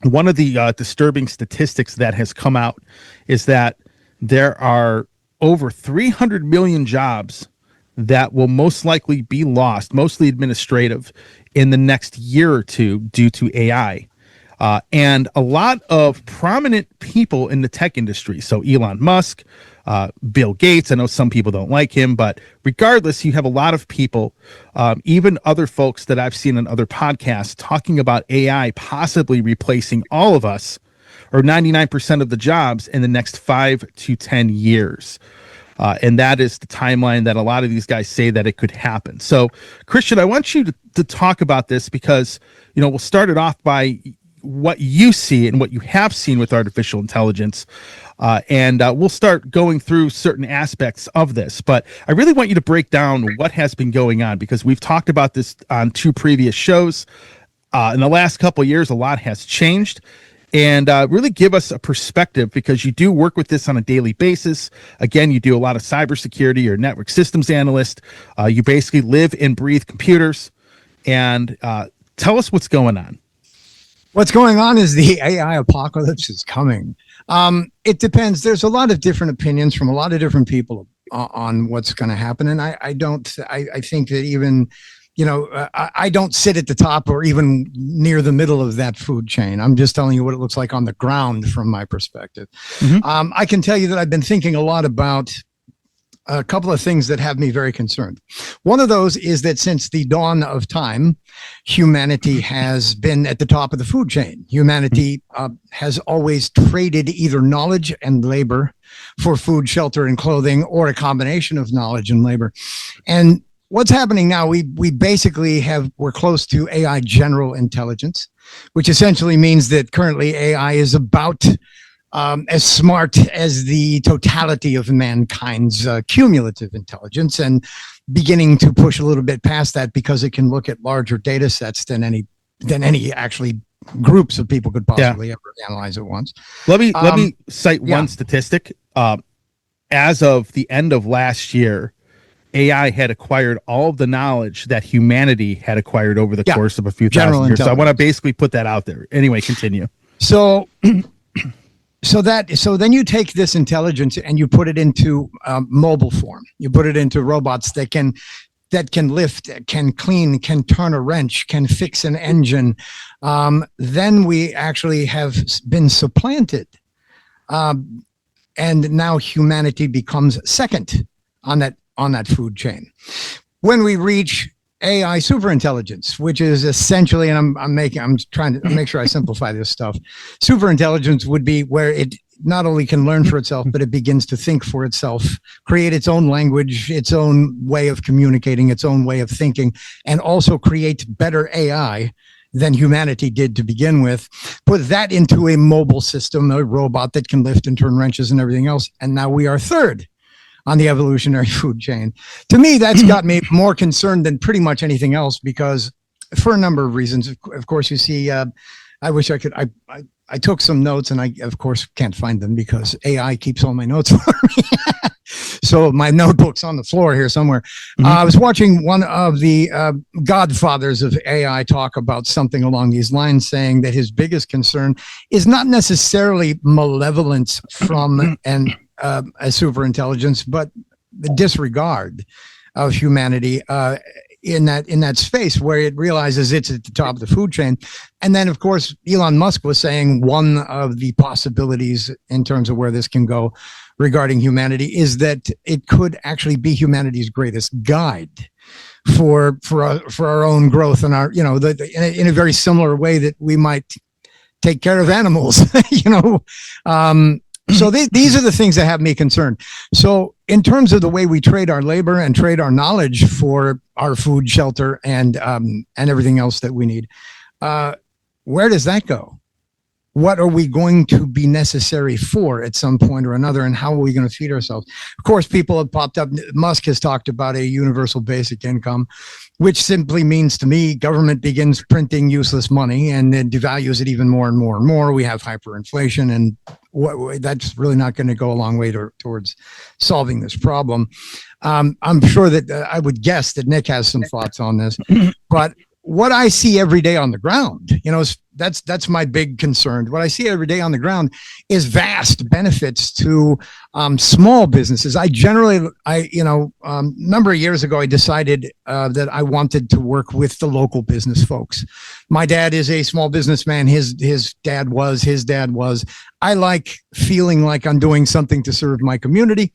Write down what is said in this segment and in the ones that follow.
one of the disturbing statistics that has come out is that there are over 300 million jobs that will most likely be lost, mostly administrative, in the next year or two due to AI. And a lot of prominent people in the tech industry. So Elon Musk, Bill Gates. I know some people don't like him, but regardless, you have a lot of people, even other folks that I've seen on other podcasts talking about AI possibly replacing all of us or 99% of the jobs in the next 5 to 10 years. And that is the timeline that a lot of these guys say that it could happen. So, Christian, I want you to talk about this because, we'll start it off by what you see and what you have seen with artificial intelligence. And we'll start going through certain aspects of this. But I really want you to break down what has been going on, because we've talked about this on 2 previous shows. In the last couple of years, a lot has changed. And really give us a perspective, because you do work with this on a daily basis. Again, you do a lot of cybersecurity. You're a network systems analyst. You basically live and breathe computers. And tell us what's going on. What's going on is the AI apocalypse is coming. It depends. There's a lot of different opinions from a lot of different people on what's going to happen. And I think that even, I don't sit at the top or even near the middle of that food chain. I'm just telling you what it looks like on the ground from my perspective. Mm-hmm. I can tell you that I've been thinking a lot about a couple of things that have me very concerned. One of those is that since the dawn of time, humanity has been at the top of the food chain. Humanity has always traded either knowledge and labor for food, shelter, and clothing, or a combination of knowledge and labor. And what's happening now, we basically we're close to AI general intelligence, which essentially means that currently AI is about as smart as the totality of mankind's cumulative intelligence, and beginning to push a little bit past that because it can look at larger data sets than any actually groups of people could possibly ever analyze at once. Let me cite one statistic. As of the end of last year, AI had acquired all of the knowledge that humanity had acquired over the course of a few thousand years. So I want to basically put that out there. Anyway, continue. So then you take this intelligence and you put it into mobile form. You put it into robots that can lift, can clean, can turn a wrench, can fix an engine. Then we actually have been supplanted. And now humanity becomes second on that food chain. When we reach AI superintelligence, which is essentially, and I'm trying to make sure I simplify this stuff. Superintelligence would be where it not only can learn for itself, but it begins to think for itself, create its own language, its own way of communicating, its own way of thinking, and also create better AI than humanity did to begin with. Put that into a mobile system, a robot that can lift and turn wrenches and everything else. And now we are third on the evolutionary food chain. To me, that's got me more concerned than pretty much anything else, because for a number of reasons. Of course, you see, I wish I could, I took some notes, and I, of course, can't find them because AI keeps all my notes for me. So my notebook's on the floor here somewhere. Mm-hmm. I was watching one of the godfathers of AI talk about something along these lines, saying that his biggest concern is not necessarily malevolence from a superintelligence, but the disregard of humanity in that space where it realizes it's at the top of the food chain. And then, of course, Elon Musk was saying one of the possibilities in terms of where this can go regarding humanity is that it could actually be humanity's greatest guide for our own growth and our, in a very similar way that we might take care of animals, So these are the things that have me concerned. So in terms of the way we trade our labor and trade our knowledge for our food, shelter, and everything else that we need, where does that go? What are we going to be necessary for at some point or another, and how are we going to feed ourselves? Of course, people have popped up. Musk has talked about a universal basic income, which simply means to me, government begins printing useless money and then devalues it even more and more and more. We have hyperinflation, and that's really not going to go a long way towards solving this problem. I'm sure that I would guess that Nick has some thoughts on this, but what I see every day on the ground, that's my big concern. What I see every day on the ground is vast benefits to small businesses. Number of years ago, I decided that I wanted to work with the local business folks. My dad is a small businessman. His dad was. I like feeling like I'm doing something to serve my community,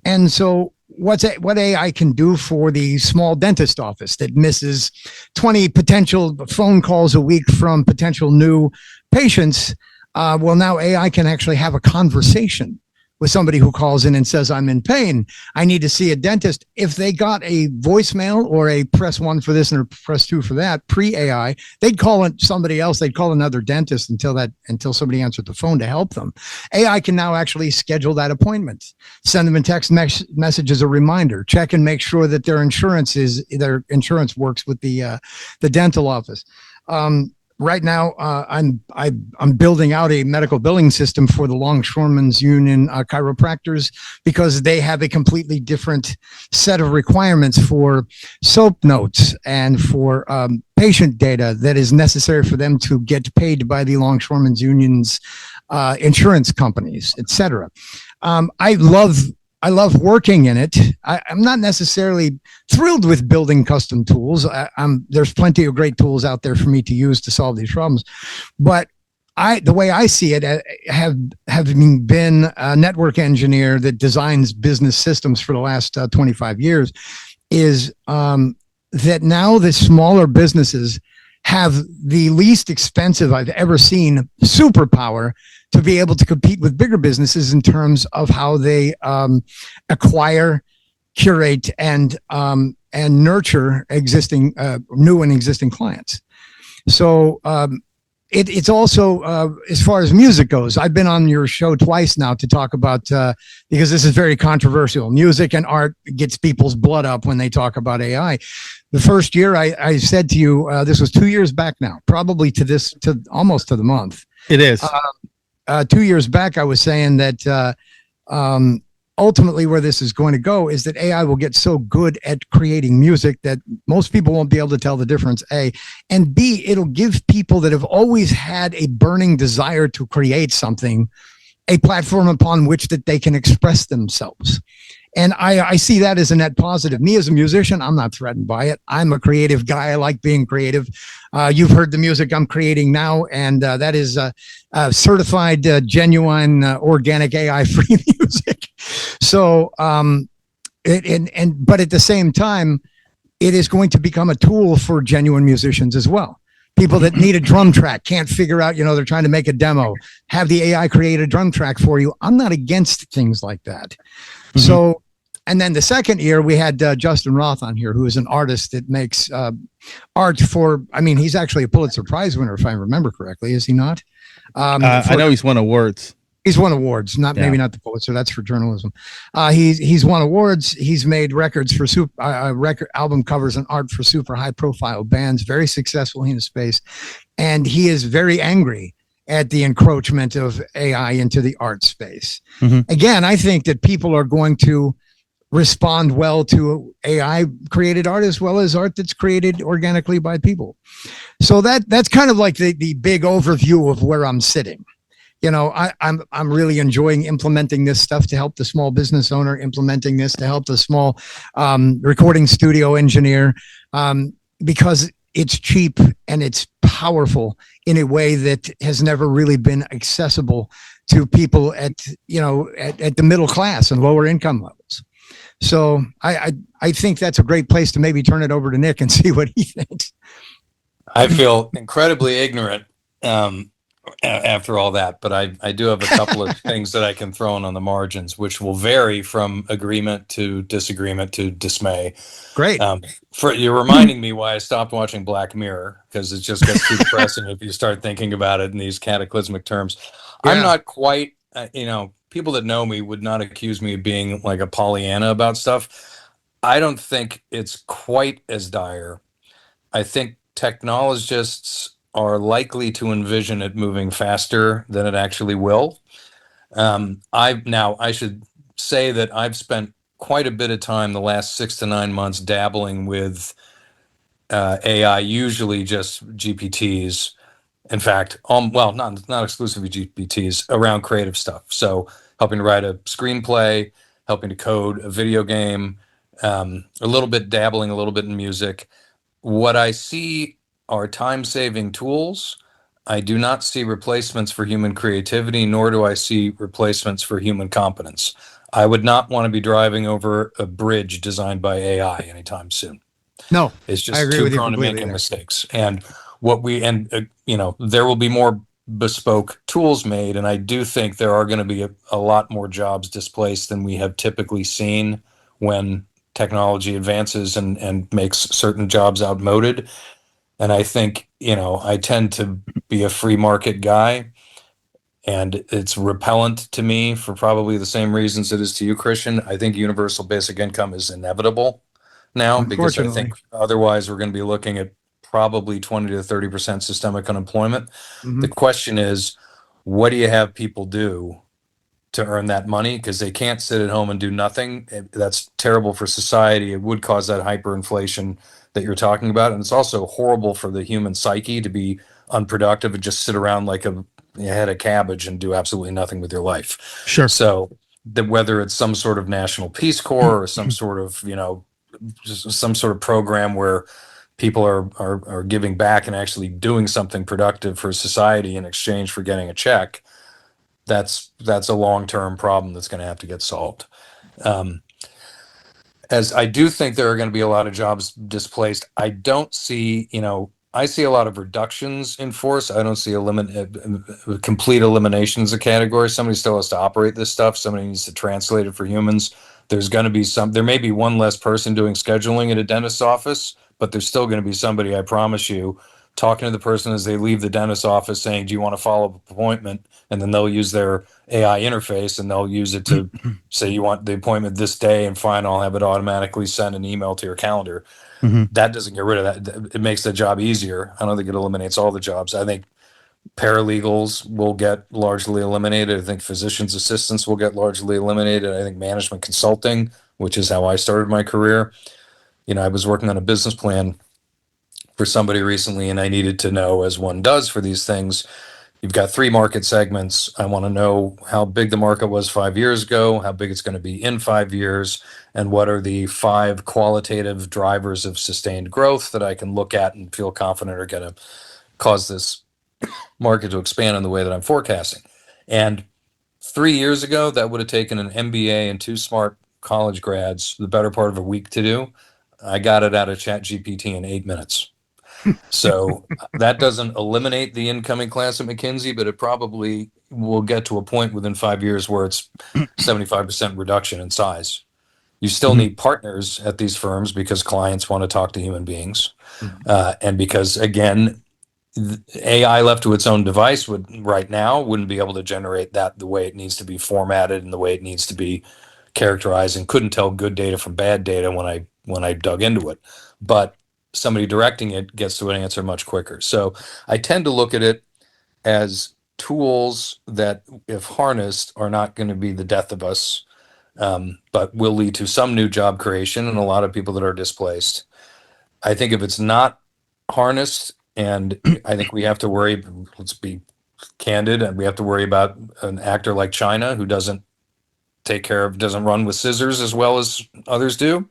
and so what AI can do for the small dentist office that misses 20 potential phone calls a week from potential new patients. Well, now AI can actually have a conversation with somebody who calls in and says, I'm in pain. I need to see a dentist. If they got a voicemail or a press 1 for this and press 2 for that pre-AI, they'd call somebody else. They'd call another dentist until somebody answered the phone to help them. AI can now actually schedule that appointment, send them a text message as a reminder, check and make sure that their insurance works with the dental office. Right now, I'm building out a medical billing system for the Longshoremen's Union chiropractors, because they have a completely different set of requirements for soap notes and for patient data that is necessary for them to get paid by the Longshoremen's Union's insurance companies, etc. I love working in it. I'm not necessarily thrilled with building custom tools. There's plenty of great tools out there for me to use to solve these problems. But the way I see it, having been a network engineer that designs business systems for the last 25 years, is that now the smaller businesses have the least expensive I've ever seen superpower to be able to compete with bigger businesses in terms of how they acquire, curate, and nurture new and existing clients. So it's also, as far as music goes, I've been on your show twice now to talk about, because this is very controversial. Music and art gets people's blood up when they talk about AI. The first year I said to you, this was 2 years back now, probably to almost to the month. It is. 2 years back, I was saying that ultimately where this is going to go is that AI will get so good at creating music that most people won't be able to tell the difference, A. And B, it'll give people that have always had a burning desire to create something a platform upon which that they can express themselves. And I see that as a net positive. Me as a musician, I'm not threatened by it. I'm a creative guy. I like being creative. You've heard the music I'm creating now, and that is certified, genuine, organic AI-free music. So, but at the same time, it is going to become a tool for genuine musicians as well. People that need a drum track, can't figure out, they're trying to make a demo, have the AI create a drum track for you. I'm not against things like that. Mm-hmm. So, and then the second year we had Justin Roth on here, who is an artist that makes art for, he's actually a Pulitzer Prize winner, if I remember correctly. Is he not? I know he's won awards. He's won awards, maybe not the Pulitzer. That's for journalism. He's won awards. He's made records for record album covers and art for super high profile bands. Very successful in the space, and he is very angry at the encroachment of AI into the art space. Mm-hmm. Again, I think that people are going to respond well to AI created art as well as art that's created organically by people. So that's kind of like the big overview of where I'm sitting. I'm really enjoying implementing this stuff to help the small business owner, implementing this to help the small recording studio engineer, because it's cheap and it's powerful in a way that has never really been accessible to people at the middle class and lower income levels. So I think that's a great place to maybe turn it over to Nick and see what he thinks. I feel incredibly ignorant after all that, but I do have a couple of things that I can throw in on the margins, which will vary from agreement to disagreement to dismay. Great. You're reminding me why I stopped watching Black Mirror, because it just gets too depressing if you start thinking about it in these cataclysmic terms. Yeah. I'm not quite, people that know me would not accuse me of being like a Pollyanna about stuff. I don't think it's quite as dire. I think technologists are likely to envision it moving faster than it actually will. I should say that I've spent quite a bit of time the last 6 to 9 months dabbling with AI, usually just GPTs. In fact, well, not exclusively GPTs, around creative stuff. So helping to write a screenplay, helping to code a video game, dabbling a little bit in music. What I see are time-saving tools. I do not see replacements for human creativity, nor do I see replacements for human competence. I would not want to be driving over a bridge designed by AI anytime soon. No, It's just I agree too with you prone to completely making there. mistakes. And there will be more bespoke tools made, and I do think there are going to be a lot more jobs displaced than we have typically seen when technology advances and makes certain jobs outmoded. And I think, I tend to be a free market guy, and it's repellent to me for probably the same reasons it is to you, Christian. I think universal basic income is inevitable now, because I Unfortunately. think otherwise we're going to be looking at probably 20 to 30% systemic unemployment. Mhm. The question is, what do you have people do to earn that money? Because they can't sit at home and do nothing. That's terrible for society. It would cause that hyperinflation that you're talking about. And it's also horrible for the human psyche to be unproductive and just sit around like a head of cabbage and do absolutely nothing with your life. Sure. So whether it's some sort of national Peace Corps or some sort of, just some sort of program where people are giving back and actually doing something productive for society in exchange for getting a check, that's a long-term problem that's going to have to get solved. As I do think there are going to be a lot of jobs displaced. I don't see, I see a lot of reductions in force. I don't see complete eliminations of categories. Somebody still has to operate this stuff. Somebody needs to translate it for humans. There's going to be there may be one less person doing scheduling at a dentist's office, but there's still going to be somebody, I promise you, talking to the person as they leave the dentist's office saying, do you want to follow up an appointment? And then they'll use their AI interface and they'll use it to say, you want the appointment this day, and fine, I'll have it automatically send an email to your calendar. Mhm. That doesn't get rid of that. It makes the job easier. I don't think it eliminates all the jobs. I think paralegals will get largely eliminated. I think physicians' assistants will get largely eliminated. I think management consulting, which is how I started my career. I was working on a business plan for somebody recently, and I needed to know, as one does for these things, you've got 3 market segments. I want to know how big the market was 5 years ago, how big it's going to be in 5 years, and what are the 5 qualitative drivers of sustained growth that I can look at and feel confident are going to cause this market to expand in the way that I'm forecasting. And 3 years ago, that would have taken an MBA and 2 smart college grads the better part of a week to do. I got it out of ChatGPT in 8 minutes. So that doesn't eliminate the incoming class at McKinsey, but it probably will get to a point within 5 years where it's 75% reduction in size. You still need partners at these firms because clients want to talk to human beings. And because, again, AI left to its own device right now wouldn't be able to generate that the way it needs to be formatted and the way it needs to be characterized, and couldn't tell good data from bad data when I dug into it. But somebody directing it gets to an answer much quicker. So I tend to look at it as tools that, if harnessed, are not going to be the death of us, but will lead to some new job creation and a lot of people that are displaced. I think if it's not harnessed, and I think we have to worry, let's be candid, and we have to worry about an actor like China who doesn't run with scissors as well as others do.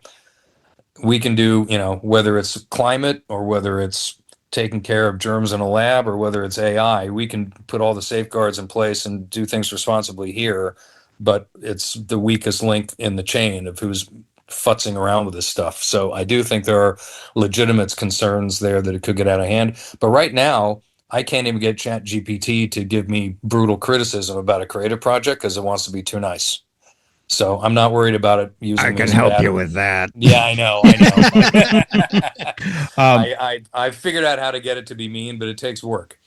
We can do, whether it's climate or whether it's taking care of germs in a lab or whether it's AI, we can put all the safeguards in place and do things responsibly here. But it's the weakest link in the chain of who's futzing around with this stuff. So I do think there are legitimate concerns there that it could get out of hand. But right now, I can't even get ChatGPT to give me brutal criticism about a creative project because it wants to be too nice. So I'm not worried about it using. I can help you with that. Yeah, I know. I figured out how to get it to be mean, but it takes work.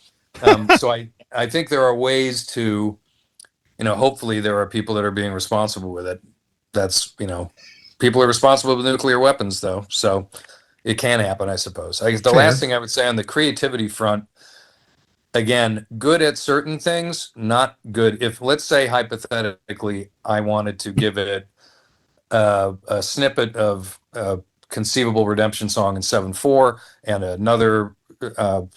So I think there are ways to, hopefully there are people that are being responsible with it. That's, people are responsible with nuclear weapons, though. So it can happen, I suppose. I guess the last thing I would say on the creativity front, again, good at certain things, not good. If, let's say, hypothetically, I wanted to give it a snippet of conceivable redemption song in 7/4, and another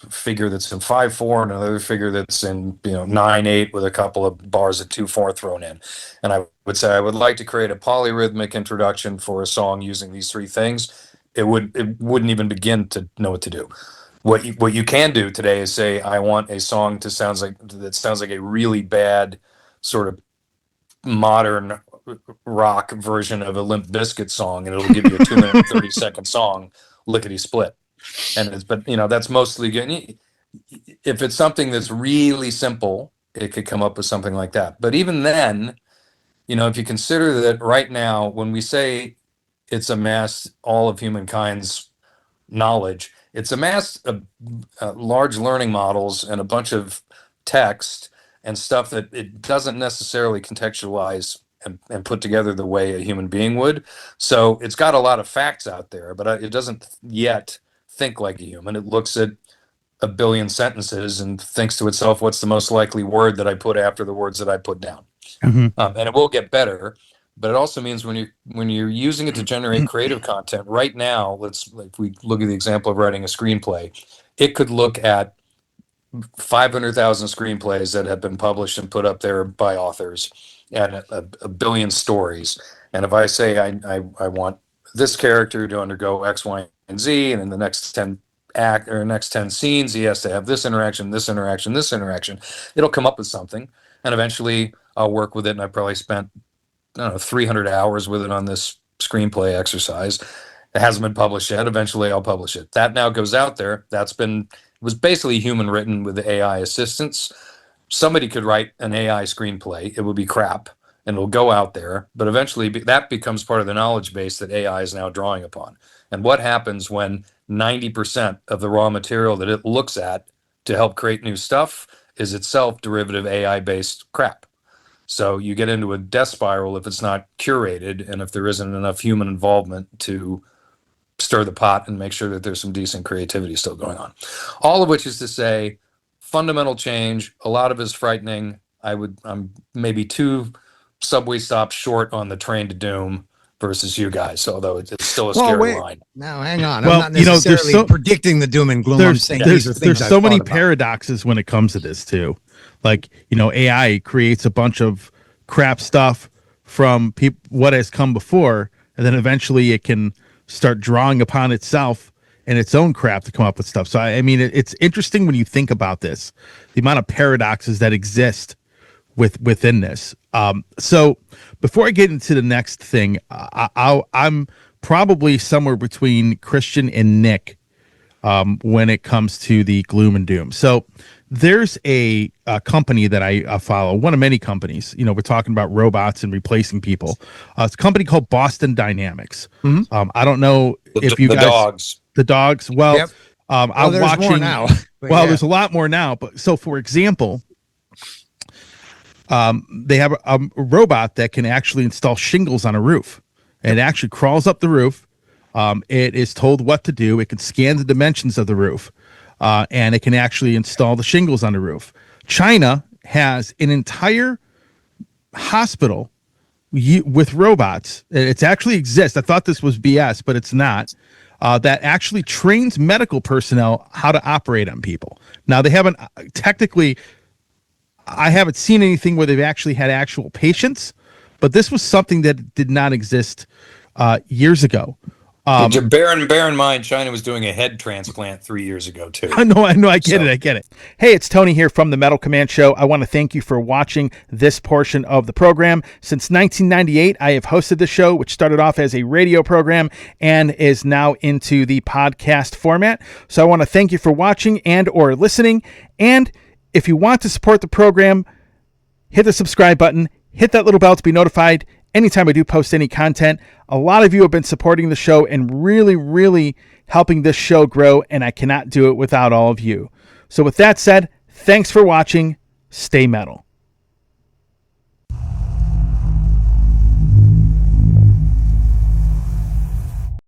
figure that's in 5/4, and another figure that's in 9/8 with a couple of bars of 2/4 thrown in. And I would say I would like to create a polyrhythmic introduction for a song using these three things. It wouldn't even begin to know what to do. What you can do today is say, I want a song that sounds like a really bad sort of modern rock version of a Limp Bizkit song, and it'll give you a 2-minute and 30-second song, lickety split. But that's mostly good. If it's something that's really simple, it could come up with something like that. But even then, if you consider that right now, when we say it's amassed all of humankind's knowledge, it's amassed large learning models and a bunch of text and stuff that it doesn't necessarily contextualize and put together the way a human being would. So it's got a lot of facts out there, but it doesn't yet think like a human. It looks at a billion sentences and thinks to itself, what's the most likely word that I put after the words that I put down? And it will get better. But it also means when you're using it to generate creative content right now, if we look at the example of writing a screenplay, it could look at 500,000 screenplays that have been published and put up there by authors and a billion stories. And if I say I want this character to undergo X, Y, and Z, and in the next 10 next 10 scenes, he has to have this interaction, this interaction, this interaction, it'll come up with something. And eventually I'll work with it. And I probably spent 300 hours with it on this screenplay exercise. It hasn't been published yet. Eventually I'll publish it. That now goes out there. It was basically human written with the AI assistance. Somebody could write an AI screenplay. It would be crap and it'll go out there. But eventually that becomes part of the knowledge base that AI is now drawing upon. And what happens when 90% of the raw material that it looks at to help create new stuff is itself derivative AI-based crap? So you get into a death spiral if it's not curated and if there isn't enough human involvement to stir the pot and make sure that there's some decent creativity still going on. All of which is to say, fundamental change. A lot of it is frightening. I'm maybe 2 subway stops short on the train to doom versus you guys, although it's still a scary line. Now, hang on. Well, I'm not necessarily predicting the doom and gloom. I'm saying there's so many paradoxes when it comes to this too. Like, AI creates a bunch of crap stuff from what has come before, and then eventually it can start drawing upon itself and its own crap to come up with stuff. So, I mean, it's interesting when you think about this, the amount of paradoxes that exist within this. So before I get into the next thing, I'm probably somewhere between Christian and Nick when it comes to the gloom and doom. So there's a company that I follow, one of many companies. We're talking about robots and replacing people. It's a company called Boston Dynamics. I don't know if you guys... The dogs. Well, yep. I'm there's watching... more now. There's a lot more now. But so, for example... they have a robot that can actually install shingles on a roof. It actually crawls up the roof. It is told what to do. It can scan the dimensions of the roof, and it can actually install the shingles on the roof. China has an entire hospital with robots. It actually exists. I thought this was BS, but it's not. That actually trains medical personnel how to operate on people. Now, they haven't technically... I haven't seen anything where they've actually had actual patients, but this was something that did not exist years ago. Bear in mind, China was doing a head transplant 3 years ago, too. I know, I get it. Hey, it's Tony here from the Metal Command Show. I want to thank you for watching this portion of the program. Since 1998, I have hosted the show, which started off as a radio program and is now into the podcast format. So I want to thank you for watching and or listening. And if you want to support the program, hit the subscribe button, hit that little bell to be notified anytime I do post any content. A lot of you have been supporting the show and really, really helping this show grow, and I cannot do it without all of you. So with that said, thanks for watching. Stay metal.